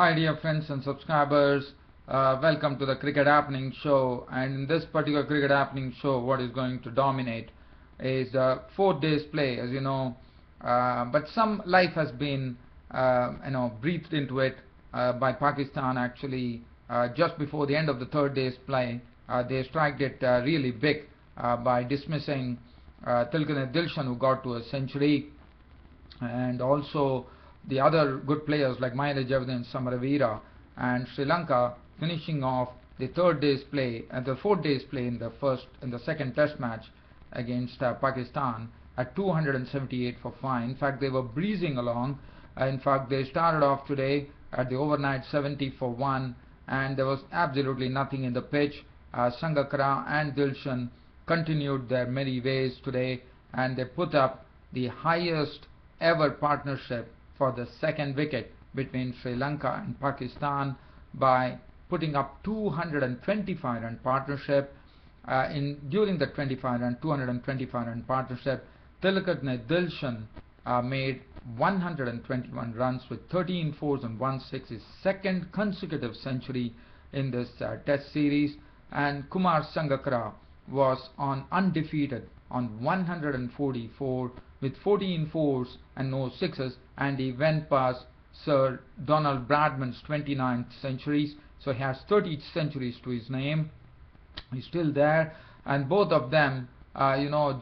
Hi dear friends and subscribers, welcome to the Cricket Happening Show. And in this particular Cricket Happening Show, what is going to dominate is 4 days play, as you know. But some life has been breathed into it by Pakistan. Actually, just before the end of the 3rd day's play, they struck it really big by dismissing Dilshan, who got to a century, and also the other good players like Mahela Javadin, Samaravira, and Sri Lanka finishing off the 3rd day's play and the 4th day's play in the second Test match against Pakistan at 278 for 5. In fact, they were breezing along. In fact, they started off today at the overnight 70 for 1, and there was absolutely nothing in the pitch. Sangkarra and Dilshan continued their merry ways today, and they put up the highest ever partnership for the second wicket between Sri Lanka and Pakistan by putting up 225 run partnership. During the 225 run partnership, Dilshan made 121 runs with 13 fours and 1 6, his second consecutive century in this Test series, and Kumar Sangkarra was undefeated on 144 with 14 fours and no sixes, and he went past Sir Donald Bradman's 29th centuries, so he has 30 centuries to his name. He's still there, and both of them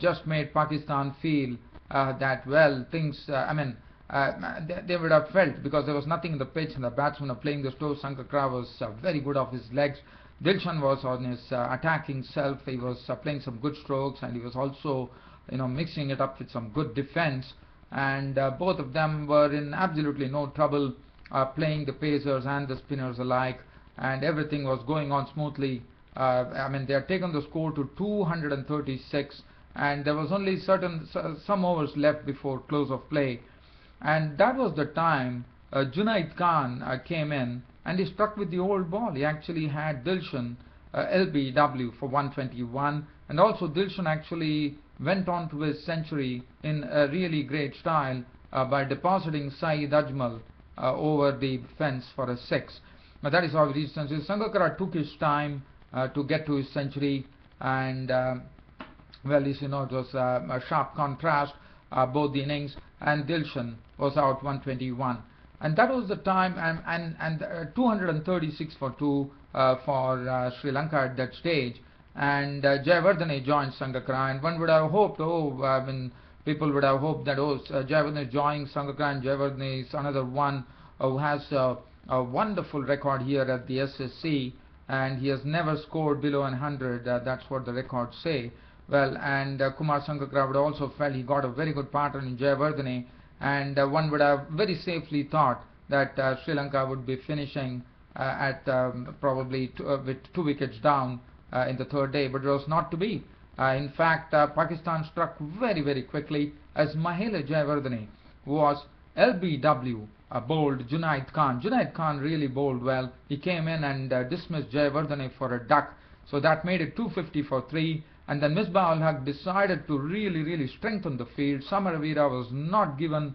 just made Pakistan feel that, well, things they would have felt, because there was nothing in the pitch and the batsmen are playing the slow. Sangkarra was very good off his legs. Dilshan was on his attacking self. He was playing some good strokes, and he was also mixing it up with some good defense, and both of them were in absolutely no trouble playing the pacers and the spinners alike, and everything was going on smoothly. They had taken the score to 236, and there was only some overs left before close of play, and that was the time Junaid Khan came in, and he struck with the old ball. He actually had Dilshan LBW for 121, and also Dilshan actually went on to his century in a really great style by depositing Saeed Ajmal over the fence for a 6. Now that is how he reached century. Sangkarra took his time to get to his century, and well, as you know, it was a sharp contrast both the innings, and Dilshan was out 121. And that was the time, and 236 for 2 for Sri Lanka at that stage. And Jayawardene joined Sangkarra, and one would have hoped, people would have hoped that, Jayawardene is joining Sangkarra, and Jayawardene is another one who has a wonderful record here at the SSC, and he has never scored below 100, that's what the records say. Well, and Kumar Sangkarra would also felt he got a very good partner in Jayawardene, and one would have very safely thought that Sri Lanka would be finishing at probably with 2 wickets down in the 3rd day, but it was not to be. In fact, Pakistan struck very, very quickly as Mahela Jayawardene was LBW bowled Junaid Khan. Junaid Khan really bowled well. He came in and dismissed Jayawardene for a duck, so that made it 250 for 3. And then Misbah-ul-Haq decided to really strengthen the field. Samaravira was not given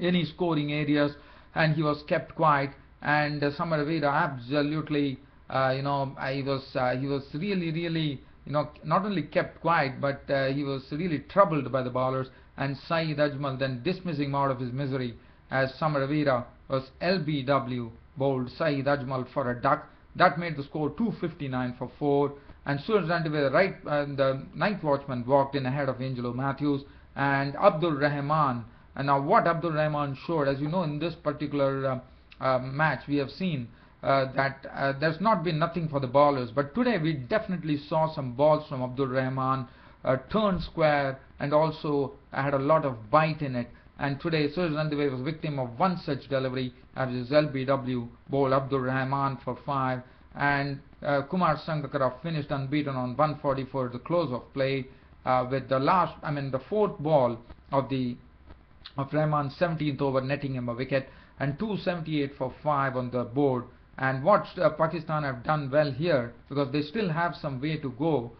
any scoring areas, and he was kept quiet. And Samaravira absolutely, he was really, not only kept quiet, but he was really troubled by the bowlers. And Saeed Ajmal then dismissing him out of his misery, as Samaravira was LBW bowled Saeed Ajmal for a duck. That made the score 259 for 4. And Suraj Randiwe, the 9th watchman, walked in ahead of Angelo Matthews and Abdul Rahman. And now what Abdul Rahman showed, as you know, in this particular match, we have seen that there's not been nothing for the bowlers. But today we definitely saw some balls from Abdul Rahman, turned square, and also had a lot of bite in it. And today Suraj Randiwe was victim of one such delivery as his LBW bowled Abdul Rahman for 5. And Kumar Sangkarra finished unbeaten on 144 at the close of play with the 4th ball of Rahman's 17th over, netting him a wicket, and 278 for 5 on the board. And what Pakistan have done well here, because they still have some way to go,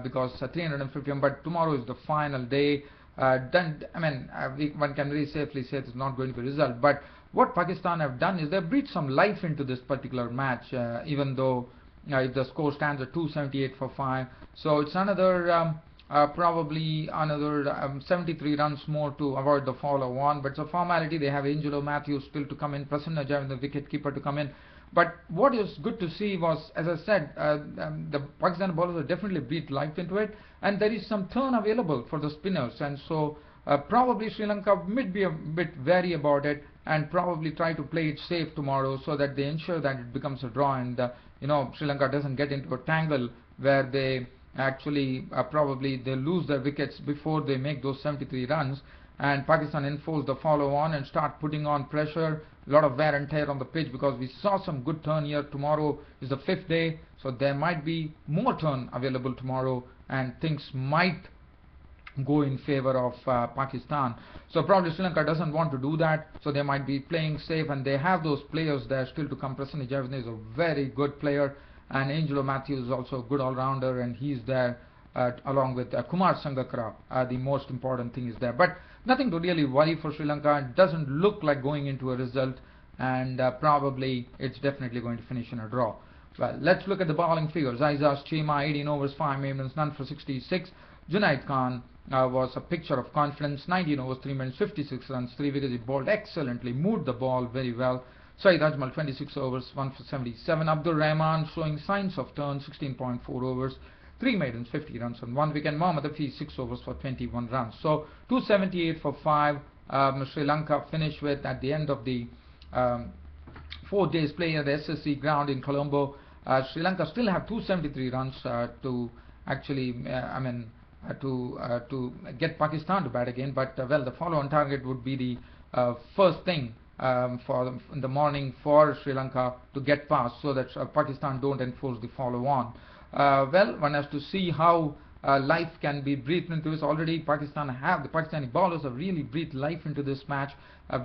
because 350, but tomorrow is the final day. then I mean one can very safely say it's not going to be a result. But what Pakistan have done is they've breathed some life into this particular match, even though if the score stands at 278 for 5, so it's another probably another 73 runs more to avoid the follow on. But it's a formality. They have Angelo Matthews still to come in, Prasanna Jain, the wicket keeper, to come in. But what is good to see was, as I said, the Pakistan bowlers have definitely breathed life into it, and there is some turn available for the spinners, and so probably Sri Lanka might be a bit wary about it and probably try to play it safe tomorrow, so that they ensure that it becomes a draw, and Sri Lanka doesn't get into a tangle where they actually probably they lose their wickets before they make those 73 runs, and Pakistan enforce the follow on and start putting on pressure. A lot of wear and tear on the pitch, because we saw some good turn here. Tomorrow is the 5th day, so there might be more turn available tomorrow, and things might go in favor of Pakistan. So probably Sri Lanka doesn't want to do that, so they might be playing safe, and they have those players there still to come. Prasanna Jain is a very good player, and Angelo Matthews is also a good all-rounder, and he's there along with Kumar Sangakkara. The most important thing is there, but nothing to really worry for Sri Lanka. It doesn't look like going into a result, and probably it's definitely going to finish in a draw. Well, let's look at the bowling figures. Aizaz Chima, 18 overs, 5 minutes, none for 66. Junaid Khan was a picture of confidence, 19 overs, 3 minutes, 56 runs, 3 wickets. He bowled excellently, moved the ball very well. Saeed Ajmal, 26 overs, 1 for 77. Abdul Rahman showing signs of turn, 16.4 overs, 3 maidens, 50 runs on 1 wicket. Mohammad Hafiz, 6 overs for 21 runs. So 278 for 5. Sri Lanka finished with at the end of the 4 days play at the SSC ground in Colombo. Sri Lanka still have 273 runs to actually, to get Pakistan to bat again. But well, the follow-on target would be the first thing in the morning for Sri Lanka to get past, so that Pakistan don't enforce the follow-on. Well, one has to see how life can be breathed into this. Already the Pakistani bowlers have really breathed life into this match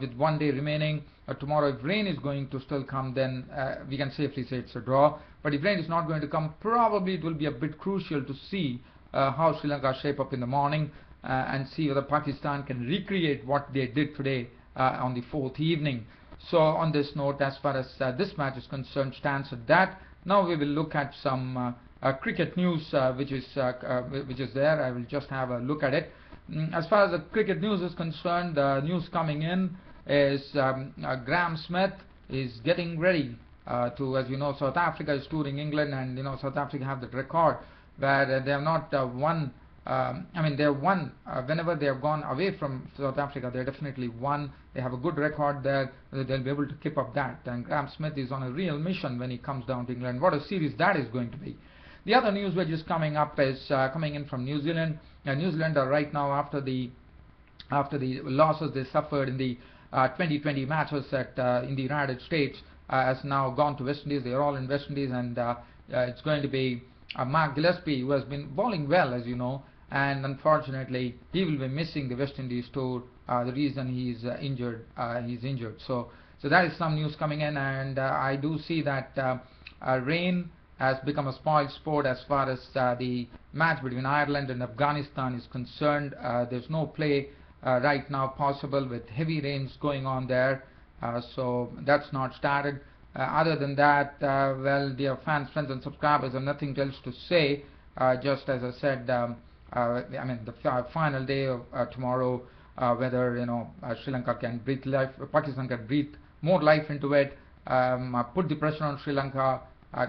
with 1 day remaining. Tomorrow, if rain is going to still come, then we can safely say it's a draw. But if rain is not going to come, probably it will be a bit crucial to see how Sri Lanka shape up in the morning and see whether Pakistan can recreate what they did today on the 4th evening. So on this note, as far as this match is concerned, stands at that. Now we will look at some cricket news which is there. I will just have a look at it. As far as the cricket news is concerned, the news coming in is Graham Smith is getting ready to, as you know, South Africa is touring England, and South Africa have that record where they have not won. They have won whenever they have gone away from South Africa. They definitely won. They have a good record there. They'll be able to keep up that. And Graham Smith is on a real mission when he comes down to England. What a series that is going to be. The other news which is coming up is coming in from New Zealand. New Zealand are right now, after the losses they suffered in the 2020 matches in the United States, has now gone to West Indies. They are all in West Indies, and it's going to be Mark Gillespie, who has been bowling well, as you know, and unfortunately he will be missing the West Indies tour. The reason he's injured, So that is some news coming in, and I do see that rain has become a spoiled sport as far as the match between Ireland and Afghanistan is concerned. There's no play right now possible with heavy rains going on there, so that's not started. Other than that, well, dear fans, friends and subscribers, have nothing else to say. Just as I said, the final day of tomorrow, whether Sri Lanka can breathe life, Pakistan can breathe more life into it, put the pressure on Sri Lanka,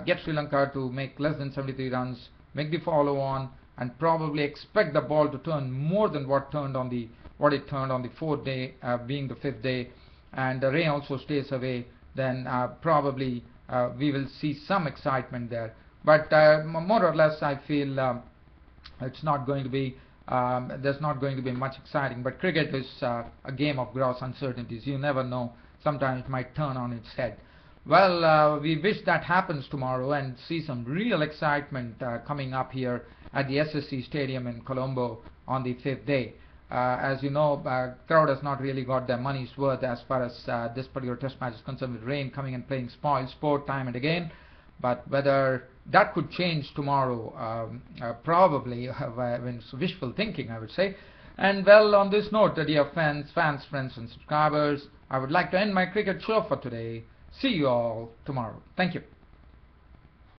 get Sri Lanka to make less than 73 runs, make the follow on, and probably expect the ball to turn more than what it turned on the 4th day, being the 5th day, and the rain also stays away. Then probably we will see some excitement there. But more or less, I feel it's not going to be. There's not going to be much exciting. But cricket is a game of gross uncertainties. You never know. Sometimes it might turn on its head. Well, we wish that happens tomorrow and see some real excitement coming up here at the SSC Stadium in Colombo on the 5th day. As you know, crowd has not really got their money's worth as far as this particular test match is concerned, with rain coming and playing spoiled sport time and again. But whether that could change tomorrow, probably, when it's wishful thinking, I would say. And well, on this note, dear fans, friends and subscribers, I would like to end my cricket show for today. See you all tomorrow. Thank you.